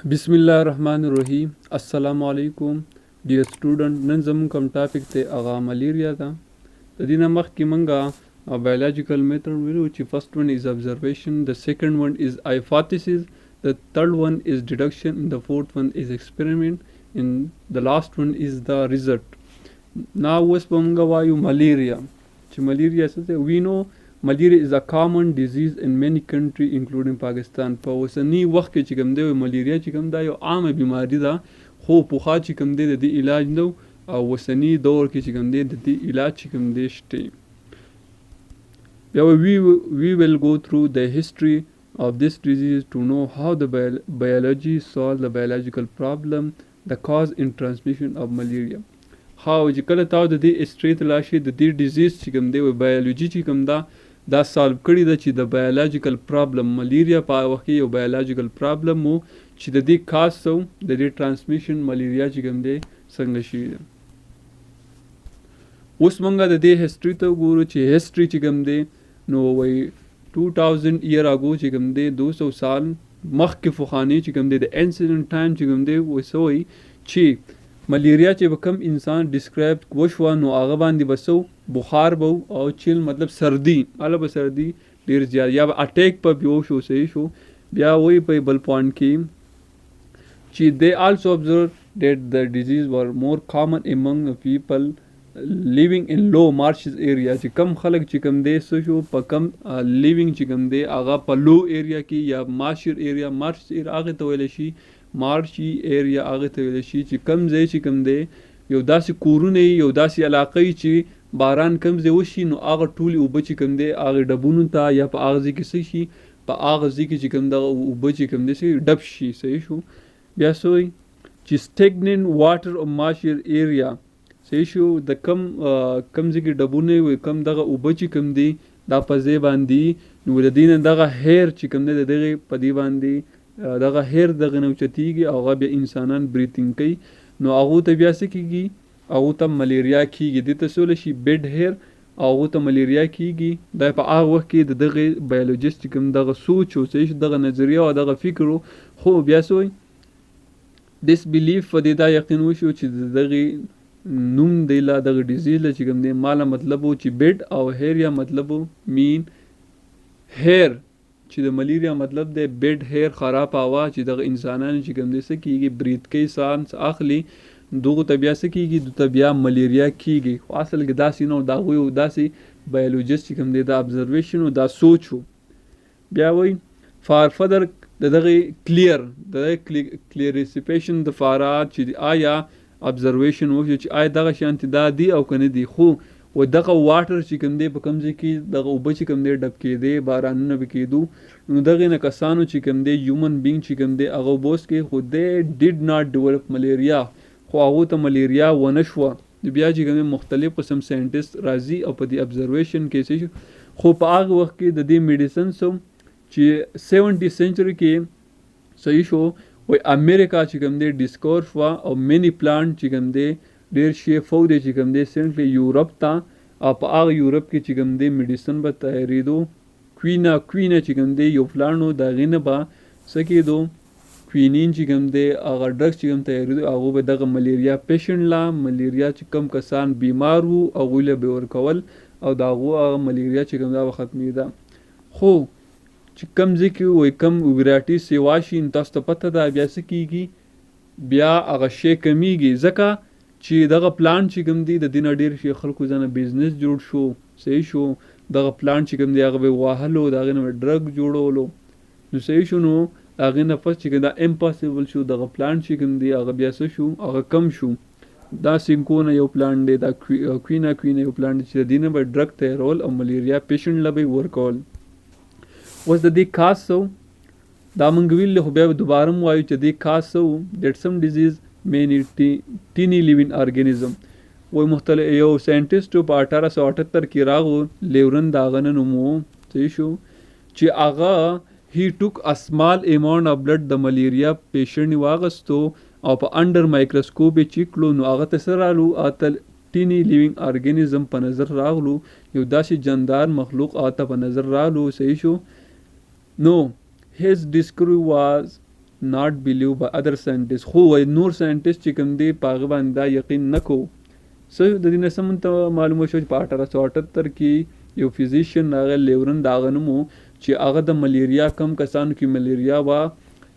बिस्मिल्लाहिर्रहमानिर्रहीम अस्सलाम वालेकुम डियर स्टूडेंट नन ज़मून कम टॉपिक ते आगा मलेरिया था तदीना मख की मंगा biological method which first one is observation, the second one is hypothesis, the third one is deduction, and the fourth one is experiment, and the last one is the result. Now was pamanga vayu malaria. Malaria we know malaria is a common disease in many countries including Pakistan. په اوسني وخت کې چې کوم دی ملیریا چې کوم دا یو عامه بیماری ده خو پخوا چې کوم دی د دې علاج نو او اوسني دور کې چې کوم دی د دې علاج چې کوم دی شته. We will go through the history of this disease to know how the biology solve the biological problem, the cause and transmission of malaria. how چې کله تاسو د دې هسټري ته لاړ شئ د دې ډیزیز چې کوم دی بایولوژي چې کوم دا سالو کړی ده چې د بایولوژیکل پرابلم ملیریا په هغه وخت کې یو بایولوژیکل پرابلم و چې د دې کاز څه و د دې ټرانسمیشن ملیریا چې کوم دی څنګه شوي ده. اوس موږ د دې هسټري ته وګورو چې هسټري چې کوم دی نو وایي 2000 year ago چې کوم دی 200 سال مخکې پخواني چې کوم دی د انسیډنټ ټایم چې کوم دی وایي چې ملیریا چې به کم انسان ډسکرایب وشوه نو هغه باندې به څه بخار به او چیل مطلب سردي هله به سردي ډېر زیات یا به اټیک په بیو شو صحیح شو. بیا وایي په بل پوینټ کې چې they also observed that the disease were more common among people living in low marshes area چې کم خلک چې کم دی څه شو په کم لیوینګ چې کم دی هغه په لو ایریا کې یا مارشر ایریا مارش هغې ته ویلی شي مارشي ایریا هغې ته ویلی شي چې کم ځای چې کم دی یو داسې کورونه یو داسې علاقه چې باران کم ځای وشي نو هغه ټولې اوبه چې کم دی هغې ډبونو ته یا په هغه ځای کې څه شي په هغه ځای کې چې کم دغه اوبه چې کم دی ډب شي صحیح شو. بیا څه وایي چې stagnant water of marsher area صحیح شو د کم ځای کې ډبونه وي کم دغه اوبه چې کم دي دا په ځای باندې نو د دې نه دغه هیر چې کم دی د دغې په دې باندې دغه هیر دغه نه اوچتېږي او هغه بیا انسانان بریتینګ کوي نو هغو ته بیا څه کېږي هغو ته ملیریا کېږي دې ته څه ویلی شي بیډ هیر او هغو ته ملیریا کېږي دا په هغه وخت کې د دغې بایولوجست چې کوم دغه سوچ و صحیح شو دغه نظریه او دغه فکر و خو بیا څه وایي دس بلیف په دې دا یقین وشو چې د دغې نوم دی لا دغه ډیزیز له چې کوم دی ماله مطلب و چې بیډ او هیر یا مطلب مین هیر چې د ملیریا مطلب دی بیډ هیر خراب هوا چې دغه انسانانو چې کوم دی څه کېږي برید کوي سانس اخلي دغو ته بیا څه کېږي دو ته بیا ملیریا کېږي خو اصل کې داسې نه د هغوی داسې بایولوجست چې کوم دی دا ابزرویشن و دا سوچ و. بیا وایي فار فدر د دغې کلیر د دغې کلیریسفیشن دپاره چې آیا observation وکړي چې آیا دغه شانتې دا دي او که نه دي خو و دغه واټر چې کوم دی په کوم ځای کې دغه اوبه چې کوم دی ډب کېدی بارانونه به کېدو نو دغې نه کسانو چې کوم دی هیومن بینګ چې کوم دی هغه اوبه وڅښي خو دی ډیډ ناټ ډیولپ ملیریا خو هغو ته ملیریا ونه شوه. بیا چې کوم دی مختلف قسم ساینټسټ راځي او په دې ابزرویشن کې څه شو خو په هغه وخت کې د دې میډیسن سو چې 70 سنچري کې صحیح شو وای امریکا چې کوم دی ډسکور شوه او مینی پلانټ چې کوم دی ډېر شیفو دی چې کوم دی سنټلی یورپ ته او په هغه یورپ کې چې کوم دی میډیسن به تیارېدو کوینه چې کوم دی یو پلانټ و د هغې نه به څه کېدو کوینین چې کوم دی هغه ډرګس چې کوم تیارېدو هغو به دغه ملیریا پیشنټ لا ملیریا چې کم کسان بیمار وو هغوی له به ورکول او د هغو هغه ملیریا چې کوم دا به ختمېده. خو چې کم ځای کې وایي کم ویرایټي سیوا شي نو تاسو ته پته ده بیا څه کېږي بیا هغه شی کمیږي ځکه چې دغه پلانټ چې کوم دی د دې نه ډېر شي خلکو ځانه بزنس جوړ شو صحیح شو دغه پلانټ چې کوم دی هغه به وهلو د هغې نه به ډرګ جوړولو نو صحیح شو نو هغې نه پس چې کوم دا امپاسبل شو دغه پلانټ چې کوم دی هغه بیا څه شو هغه کم شو. دا سینکونه یو پلانټ دی دا کوینه یو پلانټ چې د دې نه به ډرګ تیارول او ملیریا پیشنټ له به ورکول. اوس د دې کاز څه و دا موږ ویلي خو بیا دوباره م وایو چې دې کاز څه و دیټ سم ډیزیز مینی ټینی لیوینګ ارګنیزم وایي مختلف یو ساینټسټ په 1878 کې راغو لیورن د هغه نه نوم و صحیح شو چې هغه هی ټوک ا سمال اماونټ اف بلډ د ملیریا پیشنټ یې واخیستو او په انډر مایکروسکوپ یې چیک کړو نو هغه ته څه رالو ټینی لیوینګ ارګنیزم په نظر راغلو یو داسې جاندار مخلوق هغه ته په نظر رالو صحیح شو. No, his discovery was not believed by other scientists. خو وای نور ساينټیست چې کوم دی په هغه باندې دا یقین نه کوو. څه د دې نه څه مونته معلومه شوه چې په 1878 کې یو فزیشین هغه لیورن د هغه نوم و چې هغه د ملیریا کم کسانو کې ملیریا وه،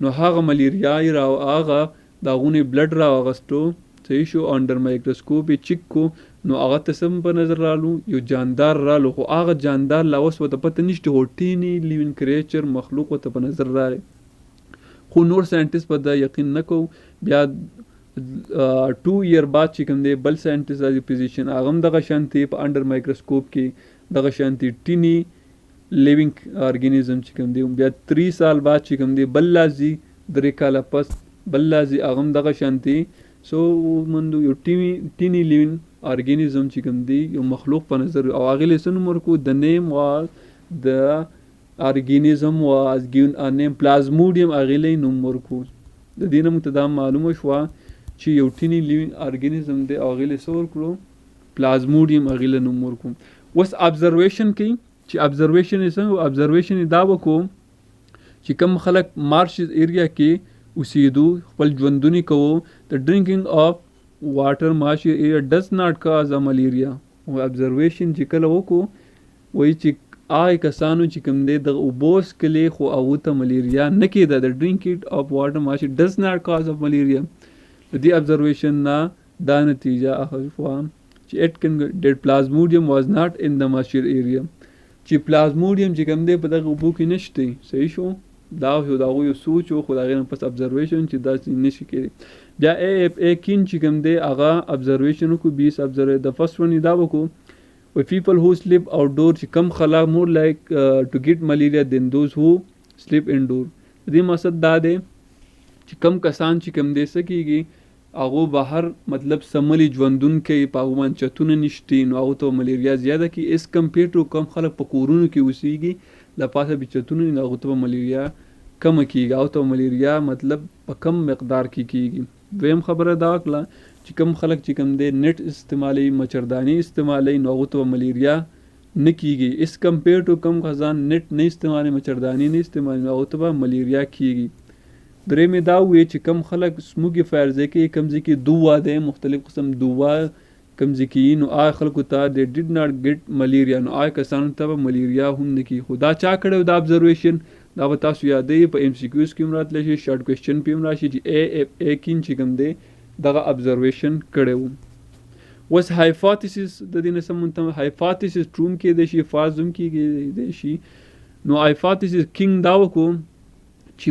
نو هغه ملیریا یې هغه د هغو نه بلډ راواغستو، صحیح شو، انډر مایکروسکوپ یې چیک کو، نو هغه ته څه په نظر رالو، یو جاندار رالو، خو هغه جاندار لا اوس ورته پته نشته هو ټینی لیوین کریچر مخلوق ورته په نظر راغی، خو نور ساینټیست په دا یقین نه کوو. بیا 2 year بعد چې کوم دی بل ساینټیست راځي فزیشین، هغه هم دغه شانتي په انډر مایکروسکوپ کې دغه شانتي ټینی لیوینګ ارګینیزم چې کوم دی، بیا 3 سال بعد چې کوم دی بل لازي 3 کاله پس بل لازي هغه هم دغه شانتي سو مندو یو ټینی لیوین ارګینیزم چې کوم دی یو مخلوق په نظر، او هغې له څه نوم ورکړو، د نیم واز د ارګینیزم واز ګیون ا نیم پلازموډیم، هغې له نوم ورکړو. د دې نه موږ ته دا معلومه شوه چې یو ټینی لیوین ارګینیزم دی او هغې له څه ورکړو، پلازموډیم، هغې له نوم ورکړو. اوس ابزرویشن کوي چې ابزرویشن یې څنګه، ابزرویشن یې دا وکړو چې کوم خلک مارشز ایریا کې اوسېدو، خپل ژوندونې کوو، د ډرینکینګ اف واټر مارشل ایریا ډز ناٹ کاز ا ملیریا. او ابزرویشن چې کله وکړو وایي چې هغه کسانو چې کوم دی د اوبو څښلې خو هغو ته ملیریا نه کېده، د ډرینکینګ اف واټر مارشل ډز ناٹ کاز اف ملیریا. د دې ابزرویشن نه دا نتیجه اخذ شوه چې اټ کین ډیډ پلازموډیم واز ناٹ ان د مارشل ایریا، چې پلازموډیم چې کوم دی په دغه اوبو کې نشته، صحیح شو، دا یو د هغوی یو سوچ و، خو د هغې نه پس ابزرویشن چې داسې نشي کېدی. بیا کین چې کوم دی هغه ابزرویشن وکړو 20 ابزرویشن. د فرست ون یې دا وکړو و پیپل هو سلیپ آؤٹ ډور، چې کم خلک مور لایک ټو ګیټ ملیریا دین دوز هو سلیپ ان ډور. د دې مقصد دا دی چې کم کسان چې کوم دی څه کېږي هغو بهر مطلب سملی ژوندون کوي، په هغو باندې چتونه نشتي، نو هغو ته ملیریا زیاده کېږي ایز کمپیر ټو کم خلک په کورونو کې اوسېږي، د پاسه به چتونه وي، نو هغو ته به ملیریا کمه کېږي، هغو ته ملیریا مطلب په کم مقدار کې کېږي. دویم خبره دا کړه چې کم خلک چې کم دی نیټ استعمالوي، مچرداني استعمالوي، نو هغو ته ملیریا نه کېږي ایز کمپیر ټو کم خزان نیټ نه استعمالوي، مچرداني نه استعمالوي، نو هغو ته به ملیریا کېږي. درېیم یې دا ووایي چې کم خلک سموګي فایر ځای کې کم ځای کې دوا دی، مختلف قسم دوا کم ځای کې نو هغه خلکو ته دې ډیډ ناټ ګیټ ملیریا، نو هغه کسانو ته به ملیریا هم نه کېږي. خو دا چا کړی دا ابزرویشن، دا به تاسو یادوي په MCQs کې هم راتلی شي، شارټ کوېسچن پې هم راشي چې ایکین چې کوم دی دغه ابزرویشن کړی و. اوس هایپوتیسس د دې نه څه مونته هایپوتیسس ټرو هم کېدی شي، فالس هم کېدی شي. نو هایپوتیسس کینګ دا وکړو چې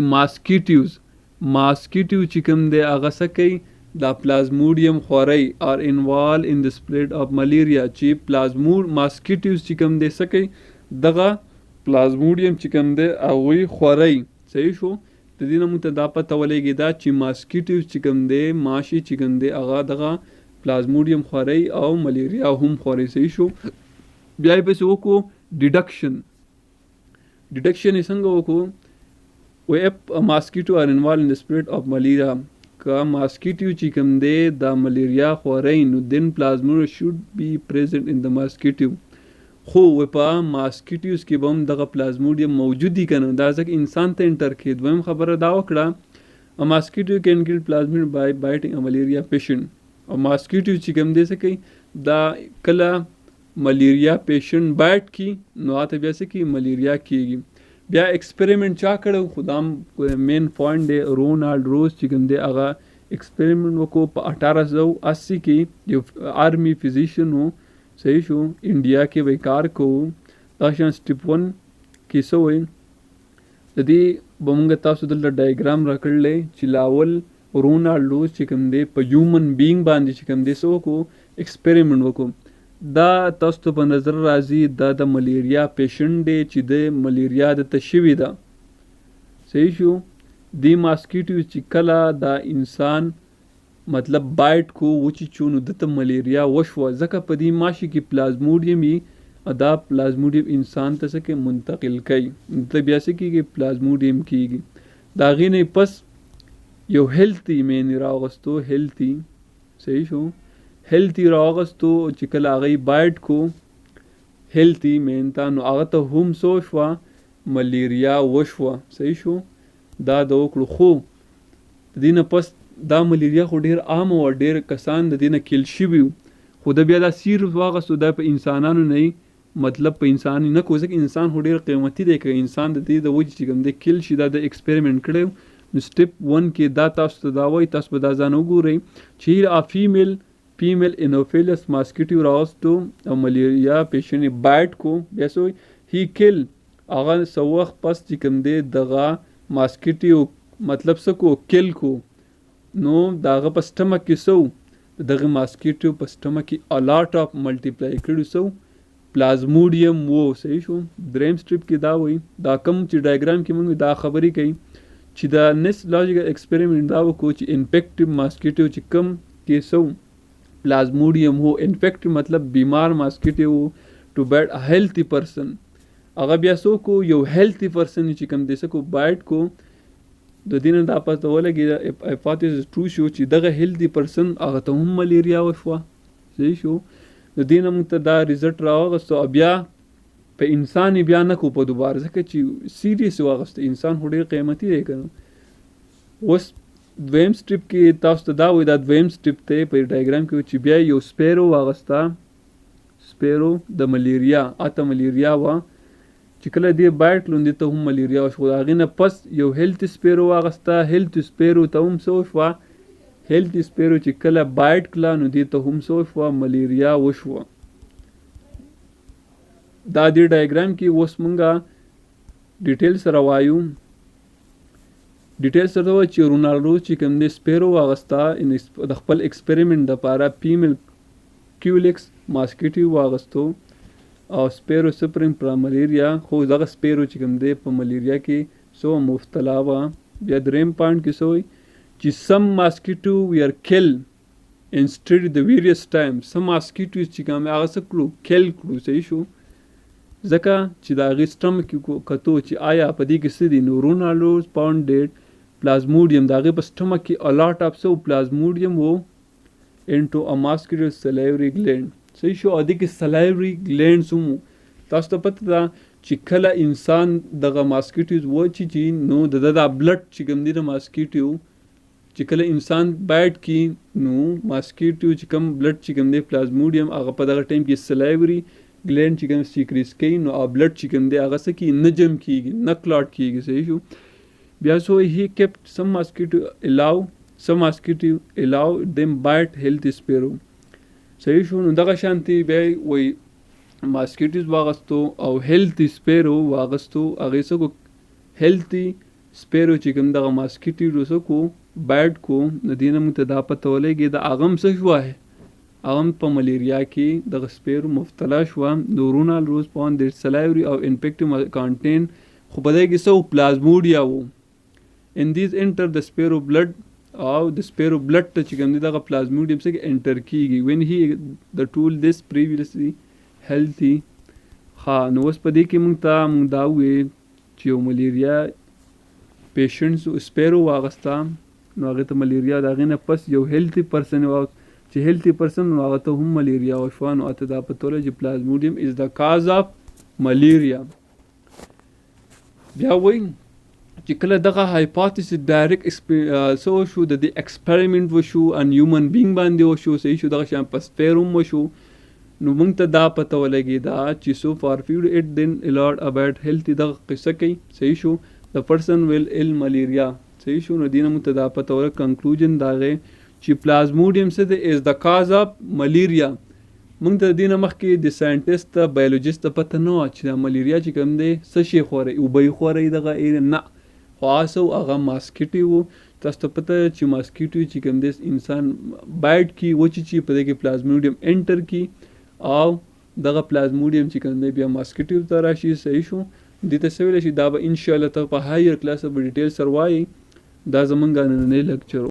ماسکیټیو چې کوم دی هغه څه کوي، دا پلازموډیم خورئ آر انوالو ان د سپریډ اف ملیریا، چې ماسکیټیوز چې کوم دی څه کوي، دغه پلازموډیم چې کوم دی هغوی خورئ، صحیح شو. د دې نه موږ ته دا پته ولګېده چې ماسکیټیوز چې کوم دی ماشي چې کوم دی هغه دغه پلازموډیم خورئ او ملیریا هم خورئ، صحیح شو. بیا یې پسې وکړو ډیډکشن یې څنګه وکړو، a mosquito are involved in the spread of malaria. کا mosquito چې کوم دی دا ملیریا خورئ، نو then plasmodium should be present in the mosquito. خو په ماسکیټیوز کې به هم دغه پلازموډیم موجود دي که نه، دا ځکه انسان ته انټر کېد. دویم خبره دا وکړه ماسکیټیو کین ګیټ پلازموډیم بای بایټینګ ا ملیریا پیشنټ. او ماسکیټیو چې کوم دی څه کوي، دا کله ملیریا پیشنټ بایټ کی نو هغه بیا څه کوي، ملیریا کېږي. بیا ایکسپریمنٹ چا کړو، خو دا مین پوینټ دی، رونالډ روز چې کوم دی هغه ایکسپریمنٹ وکړو په 1880 کې، یو آرمی فزیشن و، صحیح شو، انډیا کې به کار کوو. دا شان سټیپ 1 کې څه وایي، د دې به موږ تاسو دلته ډایګرام راکړلی چې لاول رونالډ روز چې کوم دی په هیومن بینګ باندې چې کوم دی څه وکړو، ایکسپریمنٹ وکړو. دا تاسو ته په نظر راځي دا د ملیریا پیشنټ دی چې د ملیریا دته شوې ده، صحیح شو. دی ماسکیټیو چې کله دا انسان مطلب بایټ کو وچی چو نو دته ملیریا وشوه، ځکه په دې ماشي کې پلازموډیم وي، دا پلازموډیم انسان ته څه کې منتقل کوي، مطلب بیا څه کېږي، پلازموډیم کېږي. د هغې نه پس یو هیلتي مین راغستو، هیلتي، صحیح شو، هیلتي راغستو چې کله هغه بایټ کو هیلتي مین ته، نو هغه ته هم څه وشوه، ملیریا وشوه، صحیح شو. دا د وکړو. خو د دې نه پس دا ملیریا خو ډېر عام او ډېر کسان د دې نه کیل شوي وو، خو د بیا دا سیرپ واغستو دا په انسانانو نه مطلب په انسان نه کو، ځکه انسان خو ډېر قیمتي دی، که انسان د دې د وجې چې کوم دی کیل شي دا د ایکسپریمنټ کړی. نو سټیپ 1 کې دا تاسو ته دا وایي، تاسو به دا ځان وګورئ چې فیمیل انوفیلس ماسکیټو راوستو او ملیریا پیشنټ بایټ کو، بیا څه وایي هی کیل هغه څه وخت پس چې کوم دی دغه ماسکیټو مطلب څه کو کیل کو، نو د هغه په سټمک کې څه دغه ماسکیټو په سټمک کې الاټ اف ملټیپلای کړي څه پلازموډیم وو. صحیح شو. دریم سټریپ کې دا وایي دا کوم چې ډایګرام کې موږ دا خبرې کوي چې دا نیکسټ لاجیکل ایکسپریمنټ دا وکړو چې انفیکټیو ماسکیټو چې کوم کې څه پلازموډیم هو، انفیکټیو مطلب بیمار ماسکیټو ټو بیټ ا هیلتھی پرسن، هغه بیا څه کو یو هیلتھی پرسن چې کوم دی څه کو بایټ کو، د دې نه دا پته ولګېده هایپوتیسس ټرو شو چې دغه هیلتھی پرسن هغه ته هم ملیریا وشوه. صحیح شو. د دې نه موږ ته دا ریزلټ راوغستو، بیا په انسان یې بیا نه کو په دوباره، ځکه چې سیریس واغسته انسان خو ډېر قیمتي دی که نه. اوس دویم سټریپ کې تاسو ته دا وایي، دا دویم سټریپ ته په ډایګرام کې چې بیا یو سپیرو واغسته، سپیرو د ملیریا اته ملیریا وه چې کله دې بایټ کړو دې ته هم ملیریا وشوه، د هغې نه پس یو هیلتھی سپیرو واغسته، هیلتھی سپیرو ته هم څه وشوه، هیلتھی سپیرو چې کله بایټ کړه نو دې ته هم څه وشوه ملیریا وشوه. دا دې ډایګرام کې اوس مونږه ډیټیل سره وایو، ډیټیل سره وایو چې رونالډو چې کوم دی سپیرو واغسته د خپل ایکسپریمنټ دپاره فیمیل کیولکس ماسکیټو واغستو او سپیرو سپرینګ پر ملیریا، خو دغه سپیرو چې کوم دی په ملیریا کې سو مبتلا وه. بیا دریم پوینټ کې څه وایي چې سم ماسکیټو ویر کیل انسټیډ د ویریس ټایم، سم ماسکیټوز چې کوم هغه څه کړو کیل کړو. صحیح شو. ځکه چې د هغې سټمک کې کتو چې آیا په دې کې څه دي، نو رونالډوز فاونډ ډیټ پلازموډیم د هغې په سټمک کې الاټ اف څه پلازموډیم و انټو ا ماسکیټو سلیوري ګلینډ. صحیح شو. او دې کې سلیوري ګلینډز هم و. تاسو ته پته ده چې کله انسان دغه ماسکیټوز وچیچي نو د ده دا بلډ چې کوم دی د ماسکیټو چې کله انسان بایټ کي نو ماسکیټو چې کوم بلډ چې کوم دی پلازموډیم هغه په دغه ټایم کې سلیوري ګلینډ چې کوم سیکریټ کوي، نو بلډ چې کوم دی هغه څه کي نه جم کیږي نه کلاټ کیږي. صحیح شو. بیا سو هی کیپټ سم ماسکیټو الاو دیم بایټ هیلتھی سپیرو. صحیح شو. نو دغه شانتي بیا وایي ماسکیټوز واغستو او هیلتھی سپیرو واغستو، هغې څه کو هیلتھی سپیرو چې کوم دغه ماسکیټو څه کو بایټ کو، نو دې نه موږ ته دا پته ولګېده هغه هم څه شوه، هغه هم په ملیریا کې دغه سپیرو مبتلا شوه. نو رونالډوز فاونډ دیټ سلیوري او انفیکټیو کانټین، خو په دې کې څه پلازموډیا و ان دیز انټر د سپیرو بلډ، او د سپیرو بلډ ته چې کوم دی دغه پلازموډیم څه کې انټر کیږي وین هی د ټول دس پریویسلی هیلتھی. نو اوس په دې کې موږ دا ووایو چې یو ملیریا پیشنټ سپیرو واغسته، نو هغې ته ملیریا د هغې نه پس یو هیلتھی پرسن چې هیلتھی پرسن نو هغه ته هم ملیریا وشوه. نو اته دا پته ولګي چې پلازموډیم از د کاز اف ملیریا. بیا وایي چې کله دغه هایپوتیسس ډایرکټ څه وشو د دې ایکسپریمنټ وشو ان هیومن بینګ باندې وشو. صحیح شو. دغه شان په سپیر هم وشو. نو موږ ته دا پته ولګېده چې سو فار فیوډ اټ دین الاټ اباؤټ هیلتھی دغه قصه کوي. صحیح شو. د پرسن ویل ال ملیریا. صحیح شو. نو دې نه موږ ته دا پته ولګي کنکلوژن دا دی چې پلازموډیم څه دی از د کاز اف ملیریا. موږ ته د دې نه مخکې د ساینټسټ ته بایولوجست ته پته نه وه چې دا ملیریا چې کوم دی څه شی خورئ، اوبه یې خورئ دغه ایریا، نه، خو هغه ماسکیټو و. تاسو ته پته چې ماسکیټو چې کوم دی انسان بایټ کی وچیچي په دې کې پلازموډیم انټر کی او دغه پلازموډیم چې کوم دی بیا ماسکیټو ته راشي. صحیح شو. دې ته څه ویلی شي دا به انشاءالله ته په هایر کلاس په ډیټیل سره وایي. دا زمونږ نننی لیکچر